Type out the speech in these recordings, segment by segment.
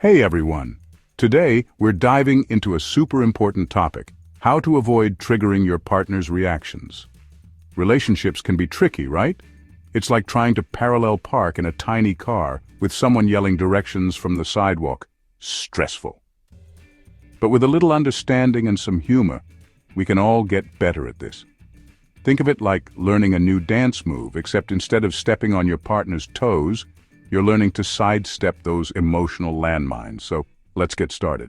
Hey everyone! Today, we're diving into a super important topic: how to avoid triggering your partner's reactions. Relationships can be tricky, right? It's like trying to parallel park in a tiny car with someone yelling directions from the sidewalk. Stressful. But with a little understanding and some humor, we can all get better at this. Think of it like learning a new dance move, except instead of stepping on your partner's toes, you're learning to sidestep those emotional landmines. So let's get started.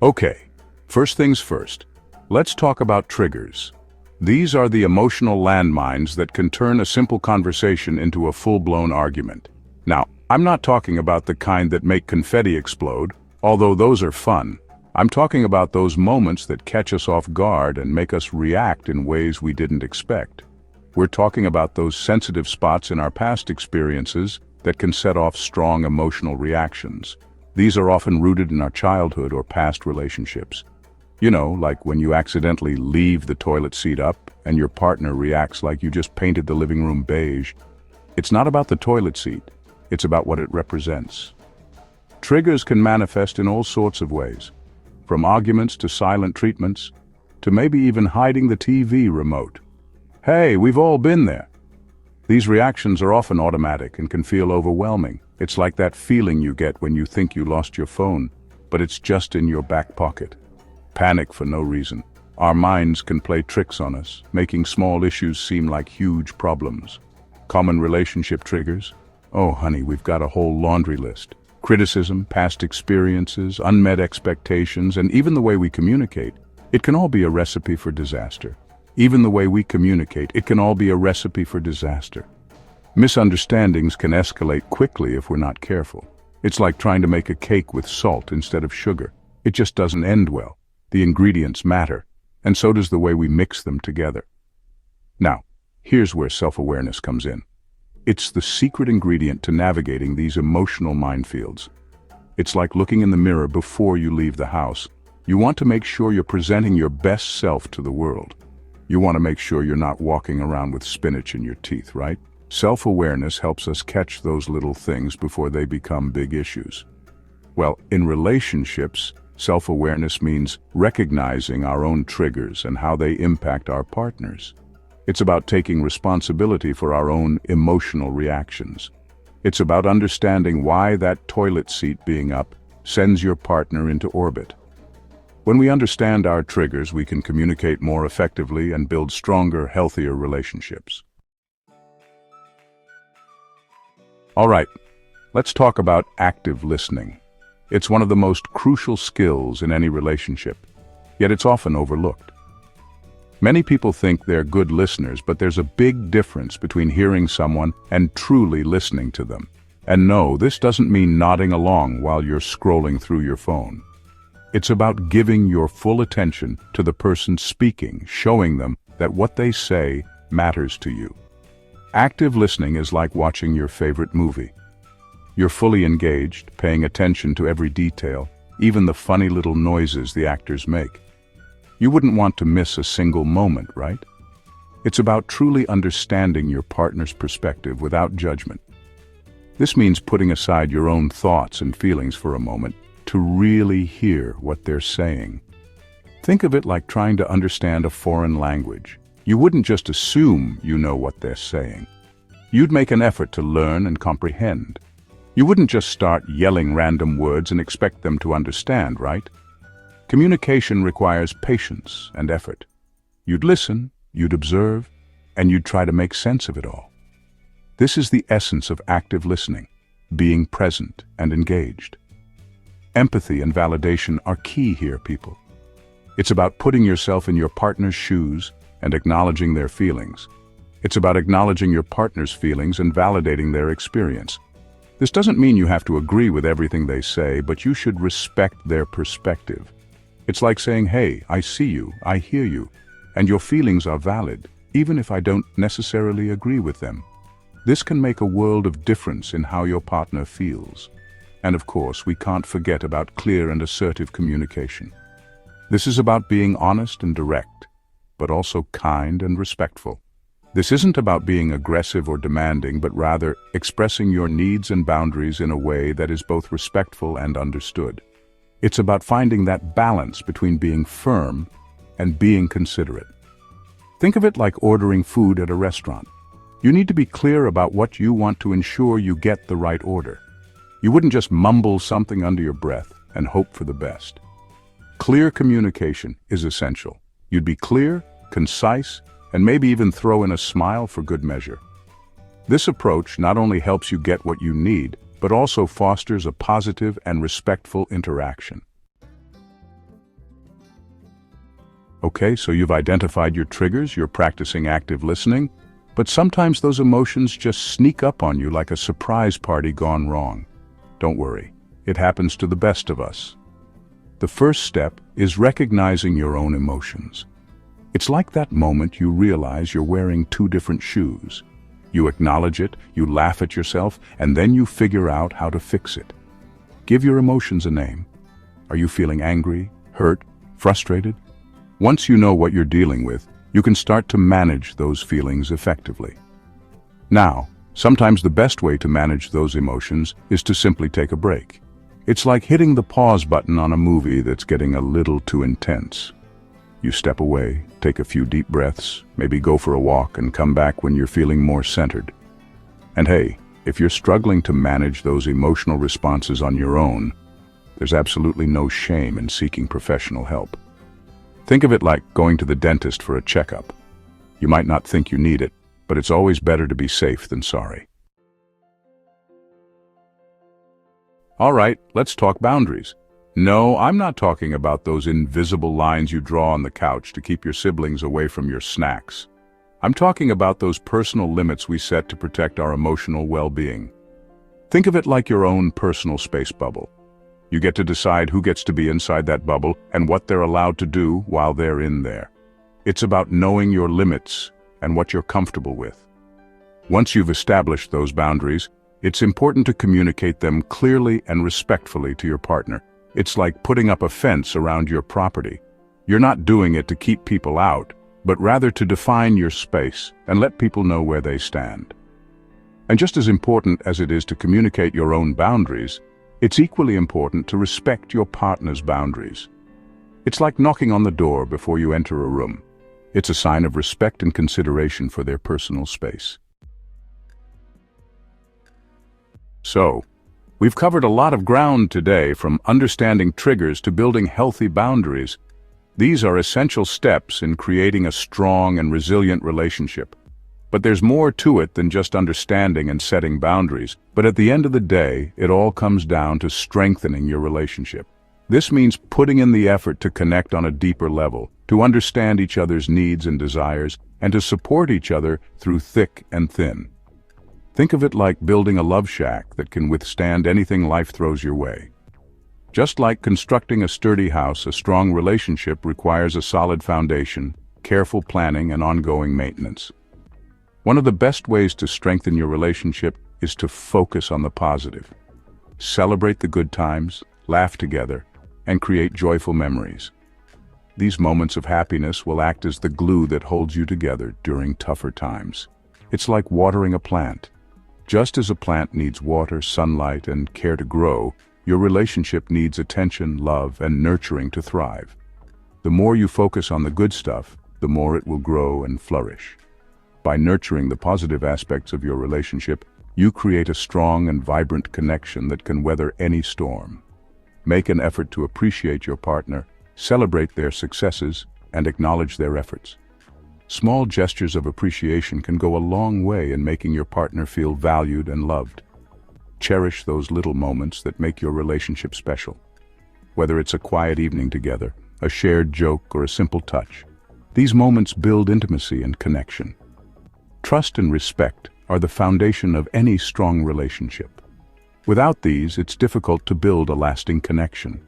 Okay, first things first. Let's talk about triggers. These are the emotional landmines that can turn a simple conversation into a full-blown argument. Now, I'm not talking about the kind that make confetti explode, although those are fun. I'm talking about those moments that catch us off guard and make us react in ways we didn't expect. We're talking about those sensitive spots in our past experiences that can set off strong emotional reactions. These are often rooted in our childhood or past relationships. You know, like when you accidentally leave the toilet seat up and your partner reacts like you just painted the living room beige. It's not about the toilet seat, it's about what it represents. Triggers can manifest in all sorts of ways, from arguments to silent treatments, to maybe even hiding the TV remote. Hey, we've all been there. These reactions are often automatic and can feel overwhelming. It's like that feeling you get when you think you lost your phone, but it's just in your back pocket. Panic for no reason. Our minds can play tricks on us, making small issues seem like huge problems. Common relationship triggers? Oh, honey, we've got a whole laundry list. Criticism, past experiences, unmet expectations, and even the way we communicate. It can all be a recipe for disaster. Even the way we communicate, it can all be a recipe for disaster. Misunderstandings can escalate quickly if we're not careful. It's like trying to make a cake with salt instead of sugar. It just doesn't end well. The ingredients matter, and so does the way we mix them together. Now, here's where self-awareness comes in. It's the secret ingredient to navigating these emotional minefields. It's like looking in the mirror before you leave the house. You want to make sure you're presenting your best self to the world. You want to make sure you're not walking around with spinach in your teeth, right? Self-awareness helps us catch those little things before they become big issues. Well, in relationships, self-awareness means recognizing our own triggers and how they impact our partners. It's about taking responsibility for our own emotional reactions. It's about understanding why that toilet seat being up sends your partner into orbit. When we understand our triggers, we can communicate more effectively and build stronger, healthier relationships. All right, let's talk about active listening. It's one of the most crucial skills in any relationship, yet it's often overlooked. Many people think they're good listeners, but there's a big difference between hearing someone and truly listening to them. And no, this doesn't mean nodding along while you're scrolling through your phone. It's about giving your full attention to the person speaking, showing them that what they say matters to you. Active listening is like watching your favorite movie. You're fully engaged, paying attention to every detail, even the funny little noises the actors make. You wouldn't want to miss a single moment, right? It's about truly understanding your partner's perspective without judgment. This means putting aside your own thoughts and feelings for a moment to really hear what they're saying. Think of it like trying to understand a foreign language. You wouldn't just assume you know what they're saying. You'd make an effort to learn and comprehend. You wouldn't just start yelling random words and expect them to understand, right? Communication requires patience and effort. You'd listen, you'd observe, and you'd try to make sense of it all. This is the essence of active listening, being present and engaged. Empathy and validation are key here, people. It's about putting yourself in your partner's shoes and acknowledging their feelings. It's about acknowledging your partner's feelings and validating their experience. This doesn't mean you have to agree with everything they say, but you should respect their perspective. It's like saying, hey, I see you, I hear you, and your feelings are valid, even if I don't necessarily agree with them. This can make a world of difference in how your partner feels. And of course, we can't forget about clear and assertive communication. This is about being honest and direct, but also kind and respectful. This isn't about being aggressive or demanding, but rather expressing your needs and boundaries in a way that is both respectful and understood. It's about finding that balance between being firm and being considerate. Think of it like ordering food at a restaurant. You need to be clear about what you want to ensure you get the right order. You wouldn't just mumble something under your breath and hope for the best. Clear communication is essential. You'd be clear, concise, and maybe even throw in a smile for good measure. This approach not only helps you get what you need, but also fosters a positive and respectful interaction. Okay, so you've identified your triggers, you're practicing active listening, but sometimes those emotions just sneak up on you like a surprise party gone wrong. Don't worry, it happens to the best of us. The first step is recognizing your own emotions. It's like that moment you realize you're wearing two different shoes. You acknowledge it, you laugh at yourself, and then you figure out how to fix it. Give your emotions a name. Are you feeling angry, hurt, frustrated? Once you know what you're dealing with, you can start to manage those feelings effectively. Now, sometimes the best way to manage those emotions is to simply take a break. It's like hitting the pause button on a movie that's getting a little too intense. You step away, take a few deep breaths, maybe go for a walk and come back when you're feeling more centered. And hey, if you're struggling to manage those emotional responses on your own, there's absolutely no shame in seeking professional help. Think of it like going to the dentist for a checkup. You might not think you need it, but it's always better to be safe than sorry. All right, let's talk boundaries. No, I'm not talking about those invisible lines you draw on the couch to keep your siblings away from your snacks. I'm talking about those personal limits we set to protect our emotional well-being. Think of it like your own personal space bubble. You get to decide who gets to be inside that bubble and what they're allowed to do while they're in there. It's about knowing your limits and what you're comfortable with. Once you've established those boundaries, it's important to communicate them clearly and respectfully to your partner. It's like putting up a fence around your property. You're not doing it to keep people out, but rather to define your space and let people know where they stand. And just as important as it is to communicate your own boundaries, it's equally important to respect your partner's boundaries. It's like knocking on the door before you enter a room. It's a sign of respect and consideration for their personal space. So, we've covered a lot of ground today, from understanding triggers to building healthy boundaries. These are essential steps in creating a strong and resilient relationship. But there's more to it than just understanding and setting boundaries. But at the end of the day, it all comes down to strengthening your relationship. This means putting in the effort to connect on a deeper level, to understand each other's needs and desires, and to support each other through thick and thin. Think of it like building a love shack that can withstand anything life throws your way. Just like constructing a sturdy house, a strong relationship requires a solid foundation, careful planning, and ongoing maintenance. One of the best ways to strengthen your relationship is to focus on the positive. Celebrate the good times, laugh together, and create joyful memories. These moments of happiness will act as the glue that holds you together during tougher times. It's like watering a plant. Just as a plant needs water, sunlight, and care to grow, your relationship needs attention, love, and nurturing to thrive. The more you focus on the good stuff, the more it will grow and flourish. By nurturing the positive aspects of your relationship, you create a strong and vibrant connection that can weather any storm. Make an effort to appreciate your partner, celebrate their successes, and acknowledge their efforts. Small gestures of appreciation can go a long way in making your partner feel valued and loved. Cherish those little moments that make your relationship special. Whether it's a quiet evening together, a shared joke, or a simple touch, these moments build intimacy and connection. Trust and respect are the foundation of any strong relationship. Without these, it's difficult to build a lasting connection.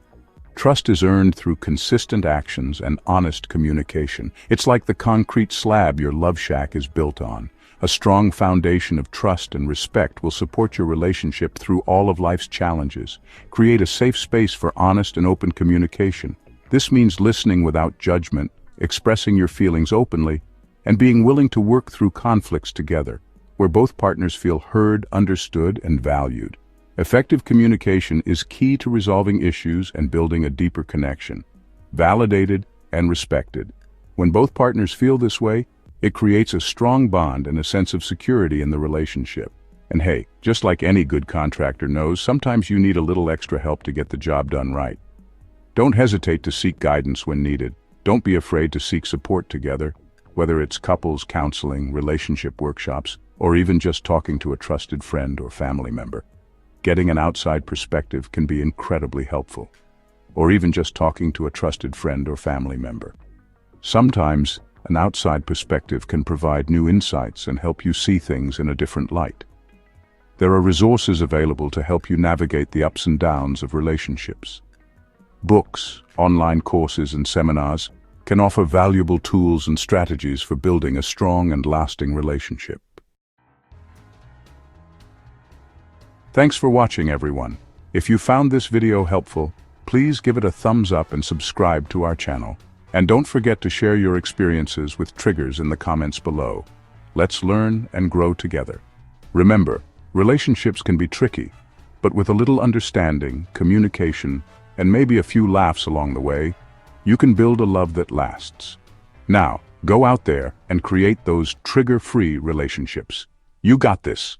Trust is earned through consistent actions and honest communication. It's like the concrete slab your love shack is built on. A strong foundation of trust and respect will support your relationship through all of life's challenges. Create a safe space for honest and open communication. This means listening without judgment, expressing your feelings openly, and being willing to work through conflicts together, where both partners feel heard, understood, and valued. Effective communication is key to resolving issues and building a deeper connection. Validated and respected. When both partners feel this way, it creates a strong bond and a sense of security in the relationship. And hey, just like any good contractor knows, sometimes you need a little extra help to get the job done right. Don't hesitate to seek guidance when needed. Don't be afraid to seek support together, whether it's couples counseling, relationship workshops, or even just talking to a trusted friend or family member. Getting an outside perspective can be incredibly helpful. Or even just talking to a trusted friend or family member. Sometimes, an outside perspective can provide new insights and help you see things in a different light. There are resources available to help you navigate the ups and downs of relationships. Books, online courses, and seminars can offer valuable tools and strategies for building a strong and lasting relationship. Thanks for watching, everyone. If you found this video helpful, please give it a thumbs up and subscribe to our channel. And don't forget to share your experiences with triggers in the comments below. Let's learn and grow together. Remember, relationships can be tricky, but with a little understanding, communication, and maybe a few laughs along the way, you can build a love that lasts. Now, go out there and create those trigger-free relationships. You got this.